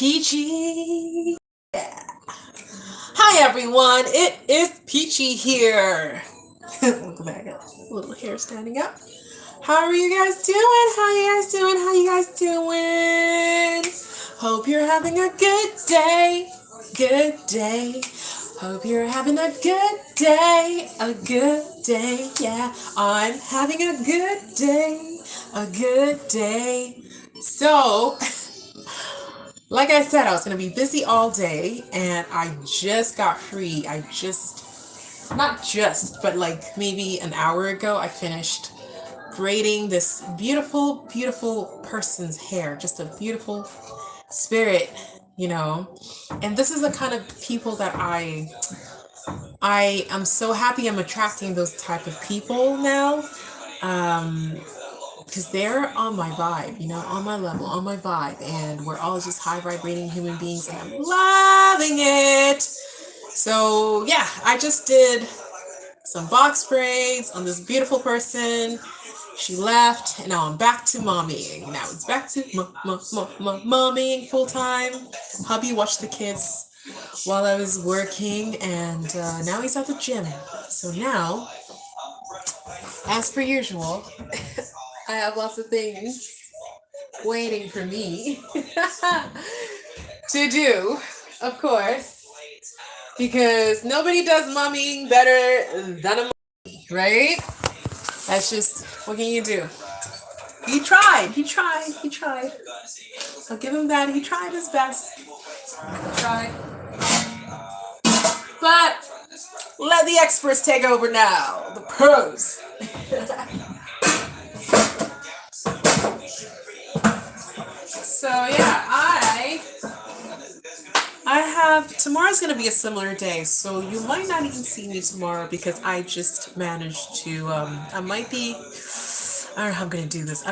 Peachy. Yeah. Hi everyone, it is Peachy here. Look back at little hair standing up. How are you guys doing? How you guys doing? How you guys doing? Hope you're having a good day. Good day. Hope you're having a good day. A good day. Yeah, I'm having a good day. A good day. So, like I said, I was going to be busy all day and I just got free. Not just, but like maybe an hour ago, I finished braiding this beautiful, beautiful person's hair. Just a beautiful spirit, you know. And this is the kind of people that I am so happy I'm attracting those type of people now. Because they're on my vibe, you know, on my level, on my vibe, and we're all just high vibrating human beings, and I'm loving it. So yeah, I just did some box braids on this beautiful person. She left, and now I'm back to mommying. Now it's back to mommying full time. Hubby watched the kids while I was working, and now he's at the gym. So now, as per usual, I have lots of things waiting for me to do, of course, because nobody does mommying better than a mommy, right? That's just, what can you do? He tried. I'll give him that. He tried his best. Tried. But let the experts take over now. The pros. So yeah, I have, tomorrow's going to be a similar day, so you might not even see me tomorrow because I just managed to, I don't know how I'm going to do this.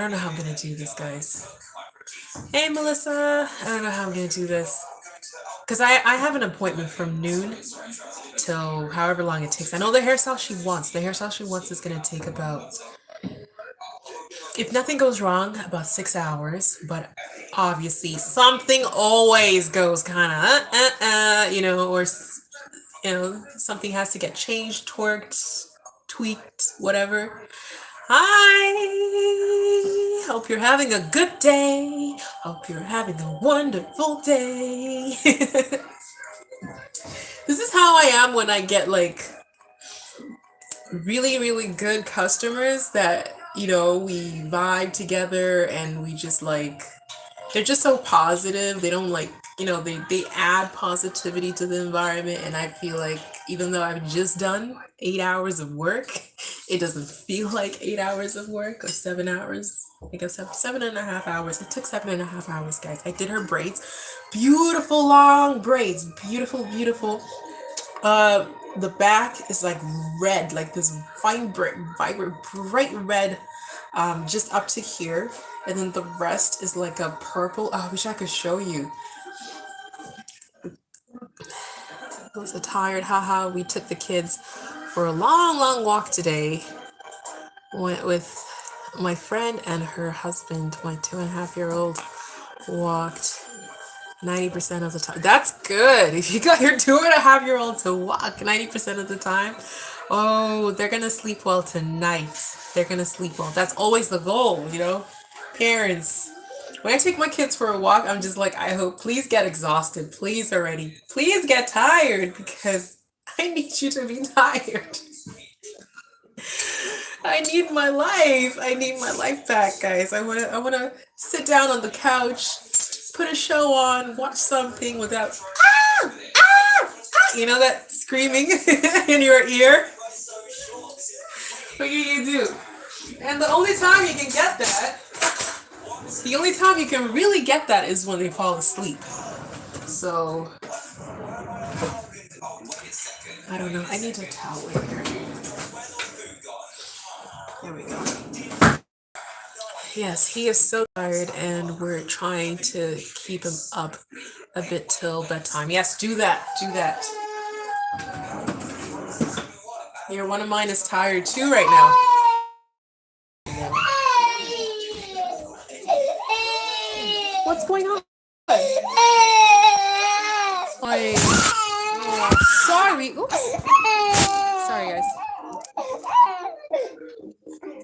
Guys. Hey, Melissa. I don't know how I'm going to do this. Because I have an appointment from noon till however long it takes. I know the hairstyle she wants. The hairstyle she wants is going to take about, if nothing goes wrong, about 6 hours. But obviously, something always goes kind of, you know, or, you know, something has to get changed, twerked, tweaked, whatever. Hi! Hope you're having a good day. Hope you're having a wonderful day. This is how I am when I get like really, really good customers that, you know, we vibe together and we just like, they're just so positive. They don't like, you know, they add positivity to the environment. And I feel like even though I've just done 8 hours of work, it doesn't feel like 8 hours of work or 7 hours. I guess 7.5 hours. It took 7.5 hours, guys. I did her braids. Beautiful long braids. Beautiful, beautiful. The back is like red, like this vibrant, bright red, just up to here. And then the rest is like a purple. Oh, I wish I could show you. I was so tired. Haha. We took the kids for a long, long walk today. Went with my friend and her husband. My 2.5-year-old walked 90% of the time. That's good. If you got your 2.5-year-old to walk 90% of the time, oh, they're gonna sleep well tonight. They're gonna sleep well. That's always the goal, you know? Parents. When I take my kids for a walk, I'm just like, I hope, please get exhausted. Please already. Please get tired because I need you to be tired. I need my life. I need my life back, guys. I wanna sit down on the couch, put a show on, watch something without you know, that screaming in your ear. What can you do? And the only time you can get that, the only time you can really get that is when they fall asleep. So I don't know. I need a towel here. There we go. Yes, he is so tired and we're trying to keep him up a bit till bedtime. Yes, do that. Here, one of mine is tired too right now. What's going on? boy. Oh, sorry. Oops. Sorry, guys.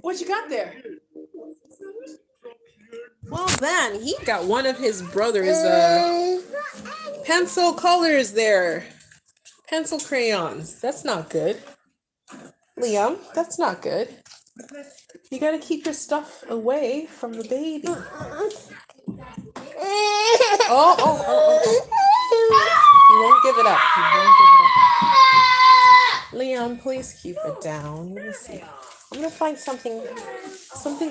What you got there? Well, then he got one of his brother's pencil colors there. Pencil crayons. That's not good. Liam, that's not good. You gotta keep your stuff away from the baby. Oh. You won't give it up. Liam, please keep it down. Let me see. I'm gonna find something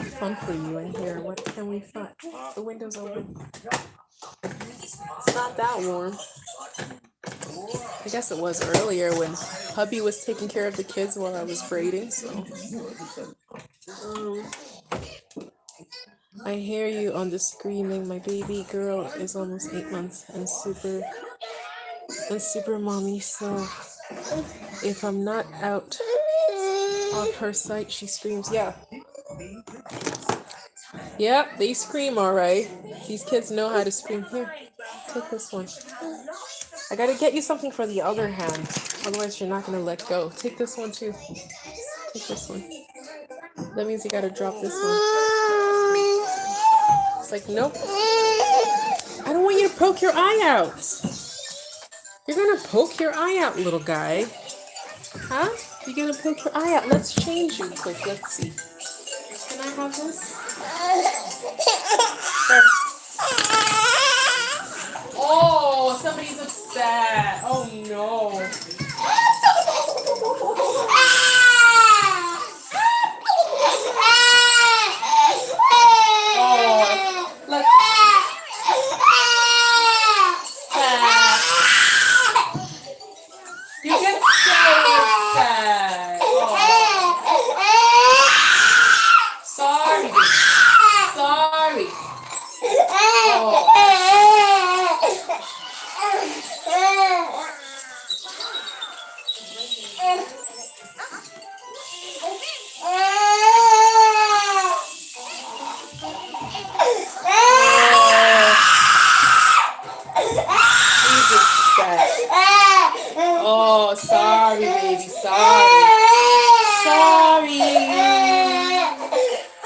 fun for you in here. What can we find? The window's open. It's not that warm. I guess it was earlier when hubby was taking care of the kids while I was braiding, so. I hear you on the screaming. My baby girl is almost 8 months and super mommy, so if I'm not out of her sight, she screams. Yeah. Yep, they scream all right. These kids know how to scream. Here, take this one. I gotta get you something for the other hand. Otherwise, you're not gonna let go. Take this one too. Take this one. That means you gotta drop this one. It's like, nope. I don't want you to poke your eye out. You're gonna poke your eye out, little guy. Huh? You're gonna poke your eye out. Let's change you quick. Let's see. Can I have this? There. Oh, somebody's upset. Oh no. Oh, let's. You get so upset. Oh. Sorry. Sorry. Oh. Oh, sorry, baby. Sorry. Sorry.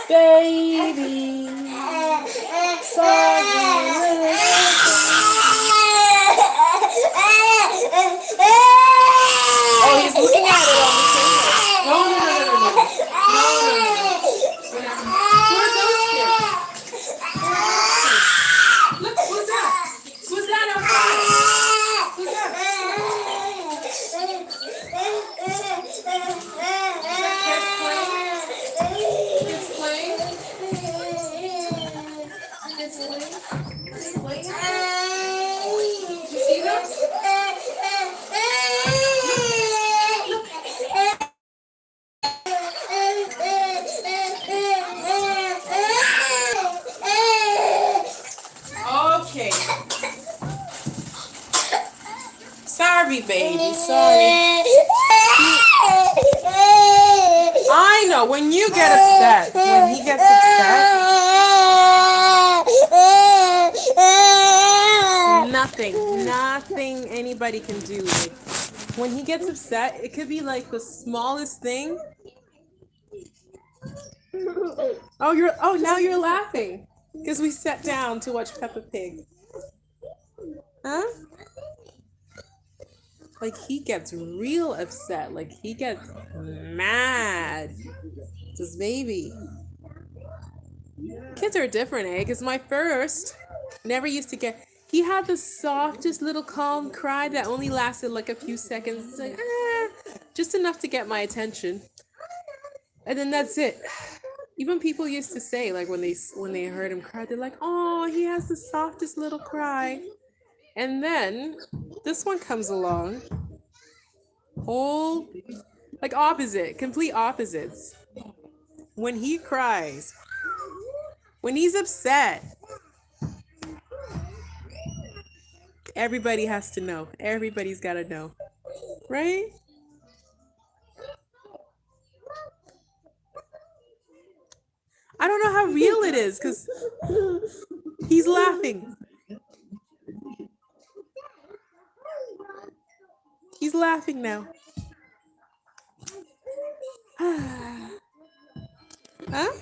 Baby. Sorry. Oh, he's looking at it on the camera. No. Who are those kids? Look, who's that? Who's that outside? Who's that? Kids playing? You see them? Okay. Sorry, baby. Sorry. I know when you get upset. When he gets upset. Nothing anybody can do. Like, when he gets upset, it could be like the smallest thing. Now you're laughing because we sat down to watch Peppa Pig. Huh? Like, he gets real upset. Like, he gets mad. This baby. Kids are different, eh? Because my first never used to get. He had the softest little calm cry that only lasted like a few seconds. It's like, just enough to get my attention. And then that's it. Even people used to say, like, when they heard him cry, they're like, oh, he has the softest little cry. And then this one comes along. Whole, like, complete opposites. When he cries, when he's upset, everybody has to know. Everybody's got to know. Right? I don't know how real it is because he's laughing. He's laughing now. Huh?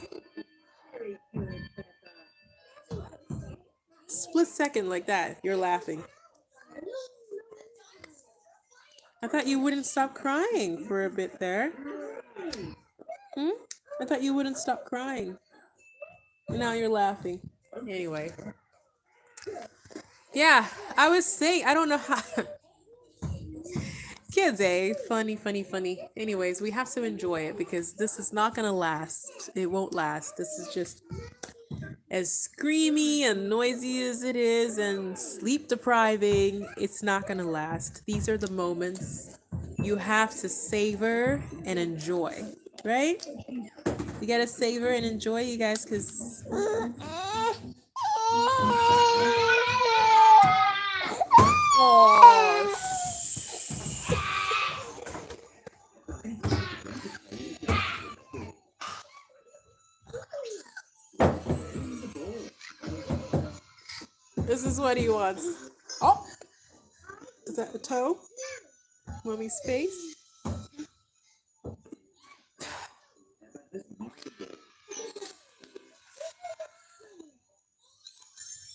Split second like that, you're laughing. I thought you wouldn't stop crying for a bit there. I thought you wouldn't stop crying. Now you're laughing. Anyway. Yeah, I was saying, I don't know how. Kids, eh? Funny. Anyways, we have to enjoy it because this is not gonna last. It won't last. This is just as screamy and noisy as it is and sleep depriving. It's not gonna last. These are the moments you have to savor and enjoy, right? You gotta savor and enjoy, you guys, because this is what he wants. Oh, is that a toe? Mommy's face?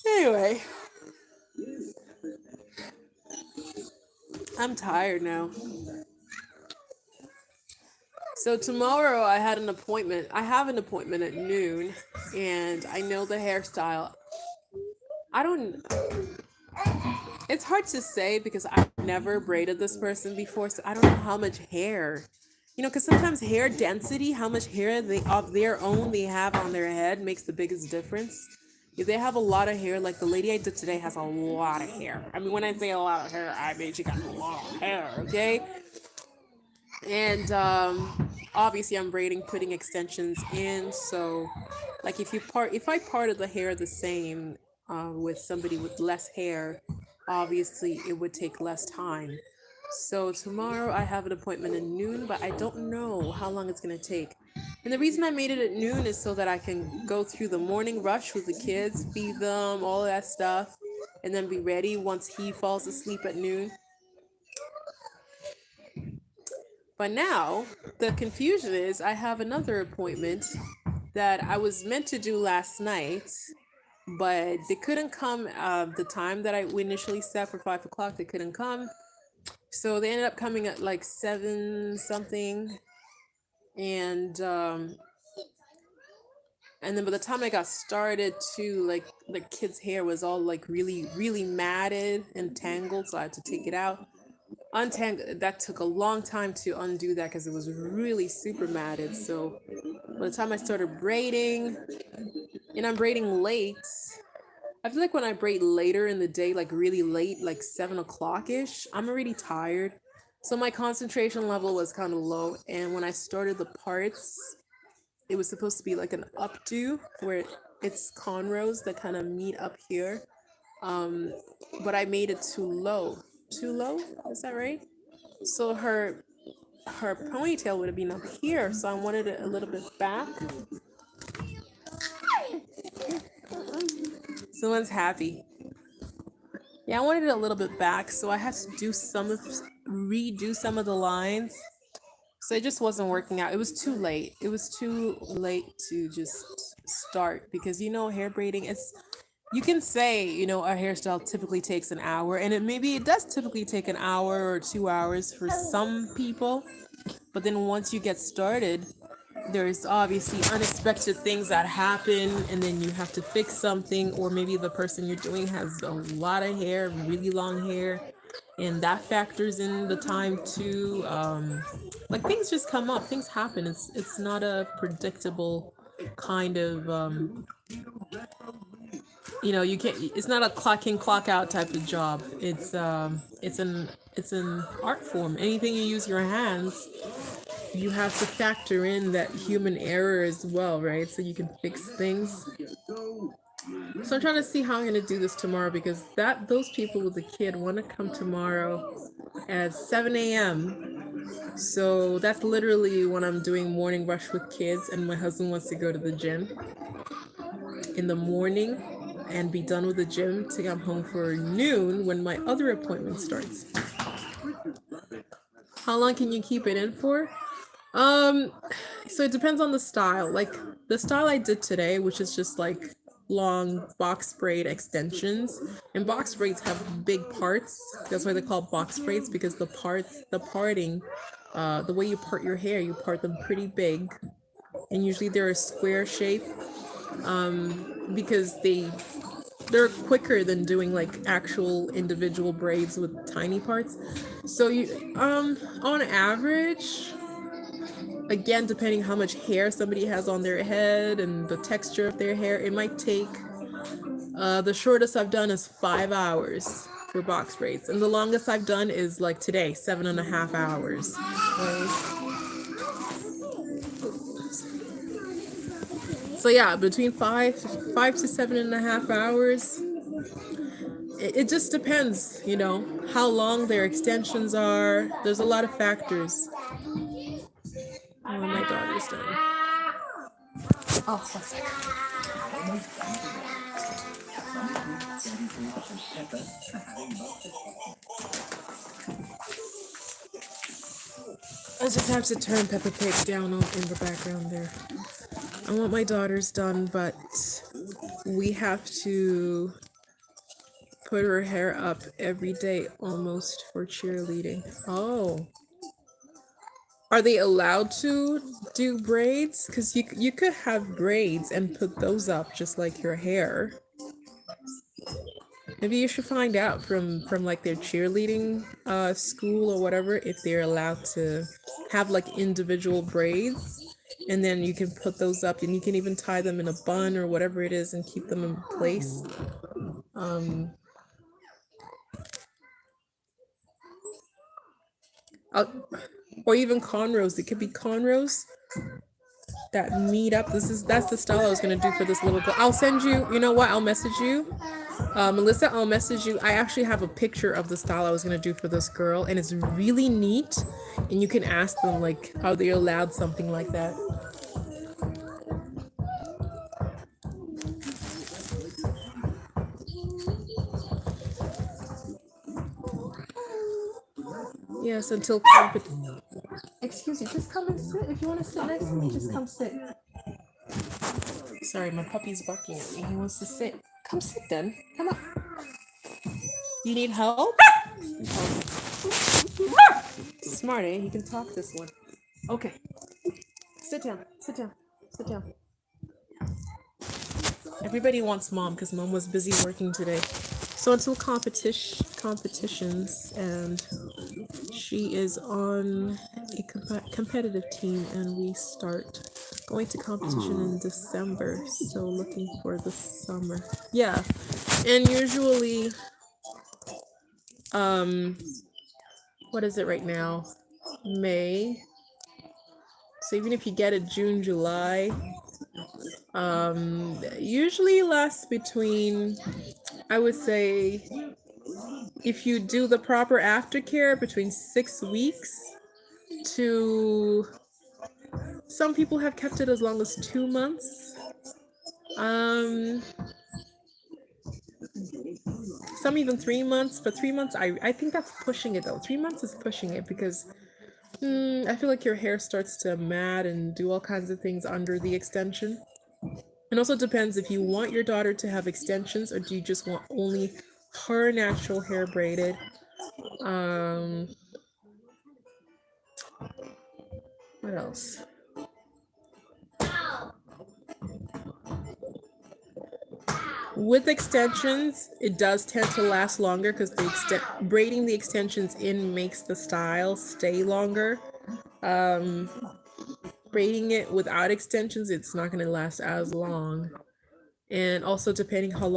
Anyway, I'm tired now. So tomorrow I had an appointment. I have an appointment at noon, and I know the hairstyle. It's hard to say because I've never braided this person before, so I don't know how much hair. Because sometimes hair density, how much hair of their own they have on their head makes the biggest difference. If they have a lot of hair, like the lady I did today has a lot of hair. I mean, when I say a lot of hair, I mean she got a lot of hair, okay? And obviously I'm braiding, putting extensions in. So like if I parted the hair the same with somebody with less hair, obviously it would take less time. So tomorrow I have an appointment at noon, but I don't know how long it's going to take. And the reason I made it at noon is so that I can go through the morning rush with the kids, feed them, all that stuff, and then be ready once he falls asleep at noon. But now the confusion is I have another appointment that I was meant to do last night, but they couldn't come the time that we initially set for 5 o'clock. They couldn't come. So they ended up coming at like 7 something. And then by the time I got started too, like the kid's hair was all like really, really matted and tangled. So I had to take it out. Untangle. That took a long time to undo that because it was really super matted. So by the time I started braiding, and I'm braiding late, I feel like when I braid later in the day, like really late, like 7 o'clock ish, I'm already tired. So my concentration level was kind of low. And when I started the parts, it was supposed to be like an updo where it's cornrows that kind of meet up here. But I made it too low. Too low? Is that right? So her ponytail would have been up here. So I wanted it a little bit back. Someone's happy. Yeah, I wanted it a little bit back, so I had to redo some of the lines. So it just wasn't working out. It was too late. It was too late to just start because hair braiding, you can say, a hairstyle typically takes an hour, and it does typically take an hour or 2 hours for some people. But then once you get started, there's obviously unexpected things that happen, and then you have to fix something, or maybe the person you're doing has a lot of hair, really long hair, and that factors in the time too. Like things just come up, things happen. It's not a predictable kind of you can't. It's not a clock in, clock out type of job. It's an art form. Anything you use your hands, you have to factor in that human error as well, right? So you can fix things. So I'm trying to see how I'm gonna do this tomorrow because those people with the kid want to come tomorrow at 7 a.m. So that's literally when I'm doing morning rush with kids, and my husband wants to go to the gym in the morning and be done with the gym to come home for noon when my other appointment starts. How long can you keep it in for? So it depends on the style. Like the style I did today, which is just like long box braid extensions. And box braids have big parts. That's why they're called box braids, because the parting, the way you part your hair, you part them pretty big. And usually they're a square shape, because they're quicker than doing like actual individual braids with tiny parts. So you on average, again, depending how much hair somebody has on their head and the texture of their hair, it might take, the shortest I've done is 5 hours for box braids, and the longest I've done is like today, 7.5 hours. So yeah, between five to 7.5 hours. It just depends, how long their extensions are. There's a lot of factors. Oh, my daughter's done. Oh, 1 second. I just have to turn Peppa Pig down in the background there. I want my daughter's done, but we have to put her hair up every day almost for cheerleading. Oh. Are they allowed to do braids? Because you could have braids and put those up just like your hair. Maybe you should find out from like their cheerleading school or whatever, if they're allowed to have like individual braids, and then you can put those up, and you can even tie them in a bun or whatever it is and keep them in place. Or even cornrows. It could be cornrows that meet up. That's the style I was gonna do for this little girl. I'll send you. You know what? I'll message you, Melissa. I'll message you. I actually have a picture of the style I was gonna do for this girl, and it's really neat. And you can ask them like, are they allowed something like that? Yes, until Excuse me, just come and sit. If you want to sit next to me, just come sit. Sorry, my puppy's barking at me. He wants to sit. Come sit then. Come on. You need help? Smart, eh? He can talk, this one. Okay. Sit down. Sit down. Sit down. Everybody wants mom because mom was busy working today. So until competitions, and she is on a competitive team, and we start going to competition in December. So looking for the summer. Yeah, and usually, what is it right now? May. So even if you get it June, July, usually lasts between, I would say, if you do the proper aftercare, between 6 weeks to, some people have kept it as long as 2 months. Some even 3 months, but 3 months, I think that's pushing it though. 3 months is pushing it, because I feel like your hair starts to mat and do all kinds of things under the extension. And also depends if you want your daughter to have extensions, or do you just want only her natural hair braided. What else? With extensions, it does tend to last longer, because braiding the extensions in makes the style stay longer. Braiding it without extensions, it's not going to last as long. And also depending how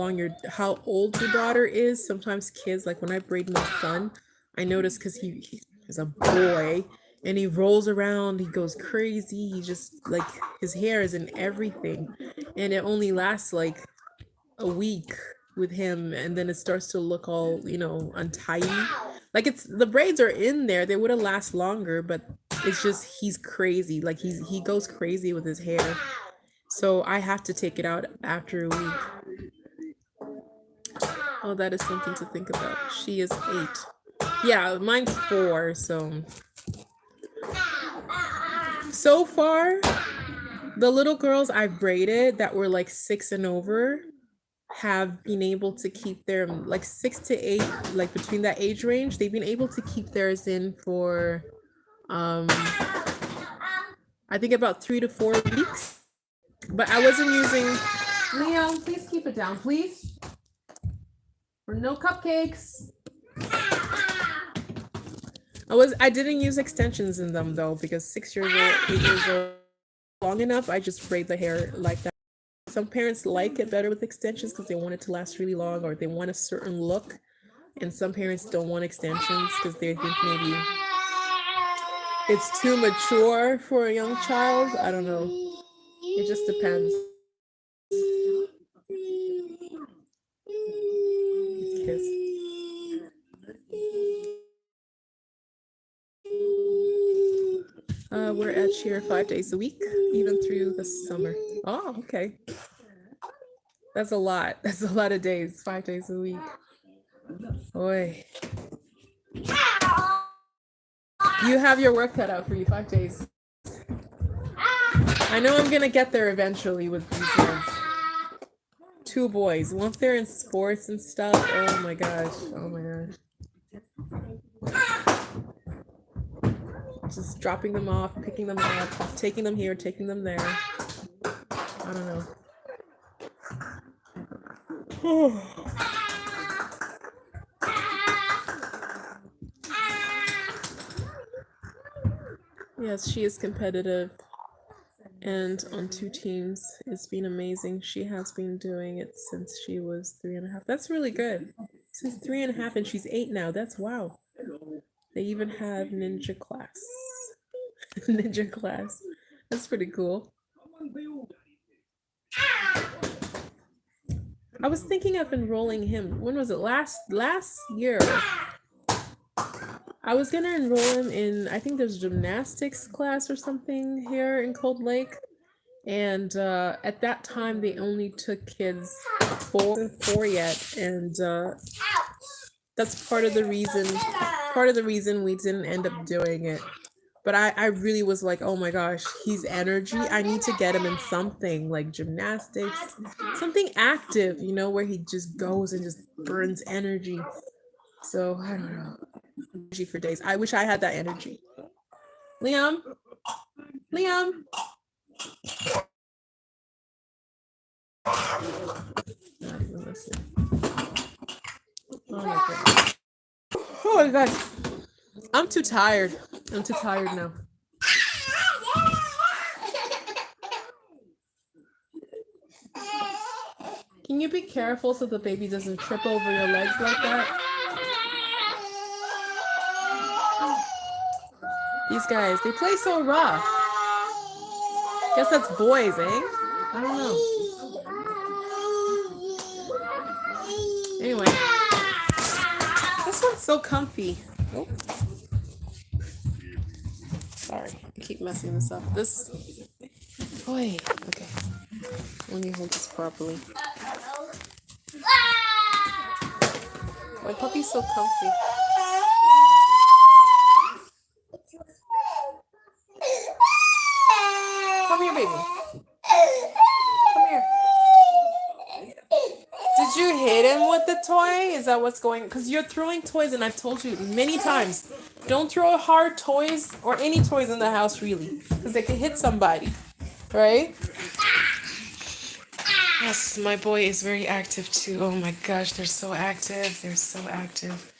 old your daughter is. Sometimes kids, like when I braid my son, I notice, because he is a boy and he rolls around, he goes crazy, he just, like, his hair is in everything, and it only lasts like a week with him, and then it starts to look all, untidy. Like, the braids are in there, they would have last longer, but it's just he's crazy. Like, he goes crazy with his hair. So I have to take it out after a week. Oh, that is something to think about. She is 8. Yeah, mine's 4, so So far, the little girls I've braided that were like 6 and over have been able to keep their like 6 to 8, like between that age range, they've been able to keep theirs in for I think about 3 to 4 weeks. But I wasn't using Leo, please keep it down, please. For no cupcakes. I didn't use extensions in them though, because 6 years old, 8 years old, long enough, I just braid the hair like that. Some parents like it better with extensions because they want it to last really long, or they want a certain look. And some parents don't want extensions because they think maybe it's too mature for a young child. I don't know. It just depends. Kiss. We're at cheer 5 days a week, even through the summer. Oh, okay. That's a lot. That's a lot of days, 5 days a week. Boy. You have your work cut out for you, 5 days. I know I'm gonna get there eventually with these kids. 2 boys. Once they're in sports and stuff, oh my gosh. Oh my gosh. Just dropping them off, picking them up, taking them here, taking them there. I don't know. Yes, she is competitive and on 2 teams. It's been amazing. She has been doing it since she was 3.5. That's really good. Since 3.5, and she's 8 now. That's wow. They even have ninja class. Ninja class. That's pretty cool. I was thinking of enrolling him. When was it? Last year. I was gonna enroll him in, I think there's gymnastics class or something here in Cold Lake. And at that time they only took kids 4 yet, and that's part of the reason we didn't end up doing it. But I really was like, oh my gosh, he's energy. I need to get him in something like gymnastics, something active, you know, where he just goes and just burns energy. So I don't know, energy for days. I wish I had that energy. Liam. Not even listening. Oh my god. I'm too tired now. Can you be careful so the baby doesn't trip over your legs like that? These guys, they play so rough. Guess that's boys, eh? I don't know. Anyway. This one's so comfy. Oh. Sorry, I keep messing this up. This. Boy. Okay. Let me hold this properly. My puppy's so comfy. Come here, baby. Come here. Did you hit him with the toy? Is that what's going on? Because you're throwing toys, and I've told you many times, don't throw hard toys or any toys in the house, really, because they can hit somebody, right? Yes, my boy is very active too. Oh my gosh, they're so active. They're so active.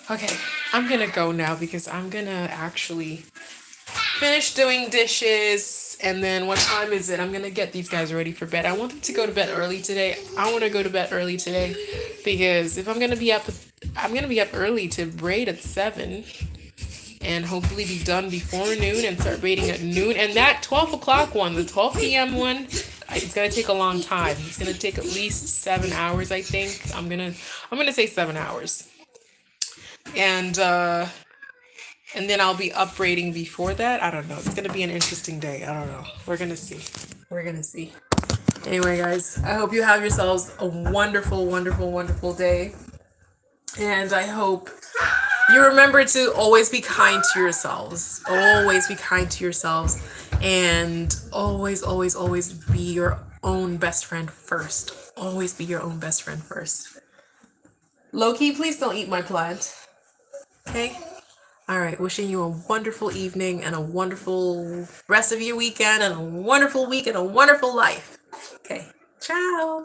Okay, I'm gonna go now because I'm gonna actually finish doing dishes, and then what time is it? I'm gonna get these guys ready for bed. I want them to go to bed early today. I want to go to bed early today because if I'm gonna be up early to braid at 7 and hopefully be done before noon and start braiding at noon. And that 12 o'clock one, the 12 p.m. one, it's gonna take a long time. It's gonna take at least 7 hours, I think. I'm gonna say 7 hours. And then I'll be up braiding before that. I don't know. It's gonna be an interesting day. I don't know. We're gonna see. Anyway, guys, I hope you have yourselves a wonderful, wonderful, wonderful day. And I hope You remember to always be kind to yourselves. Always be kind to yourselves. And always, always, always be your own best friend first. Always be your own best friend first. Loki, please don't eat my plant. Okay? All right. Wishing you a wonderful evening and a wonderful rest of your weekend and a wonderful week and a wonderful life. Okay. Ciao.